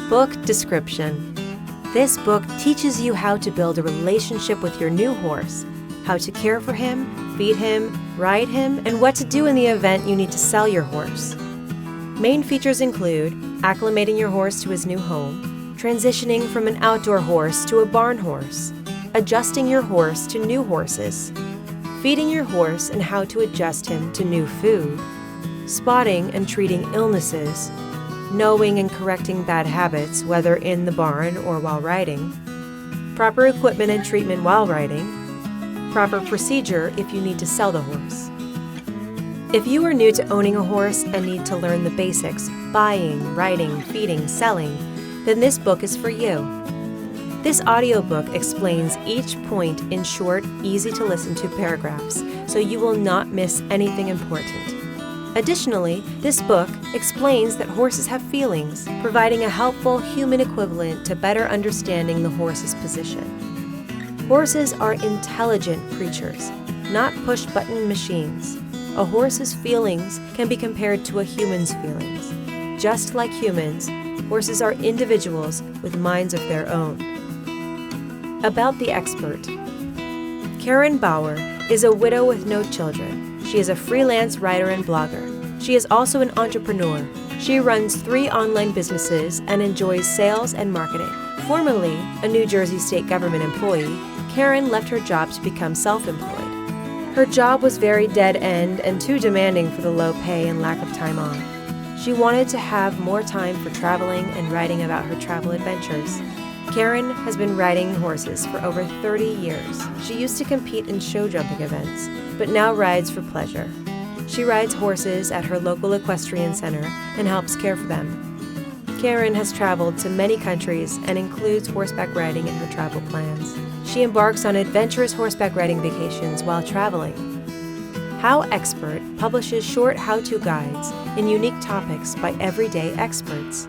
Book description. This book teaches you how to build a relationship with your new horse, how to care for him, feed him, ride him, and what to do in the event you need to sell your horse. Main features include acclimating your horse to his new home, transitioning from an outdoor horse to a barn horse, adjusting your horse to new horses, feeding your horse and how to adjust him to new food, spotting and treating illnesses, knowing and correcting bad habits, whether in the barn or while riding, proper equipment and treatment while riding, proper procedure if you need to sell the horse. If you are new to owning a horse and need to learn the basics, buying, riding, feeding, selling, then this book is for you. This audiobook explains each point in short, easy-to-listen-to paragraphs, so you will not miss anything important. Additionally, this book explains that horses have feelings, providing a helpful human equivalent to better understanding the horse's position. Horses are intelligent creatures, not push-button machines. A horse's feelings can be compared to a human's feelings. Just like humans, horses are individuals with minds of their own. About the expert. Karen Bauer is a widow with no children. She is a freelance writer and blogger. She is also an entrepreneur. She runs 3 online businesses and enjoys sales and marketing. Formerly a New Jersey state government employee, Karen left her job to become self-employed. Her job was very dead-end and too demanding for the low pay and lack of time off. She wanted to have more time for traveling and writing about her travel adventures. Karen has been riding horses for over 30 years. She used to compete in show jumping events, but now rides for pleasure. She rides horses at her local equestrian center and helps care for them. Karen has traveled to many countries and includes horseback riding in her travel plans. She embarks on adventurous horseback riding vacations while traveling. HowExpert publishes short how-to guides in unique topics by everyday experts.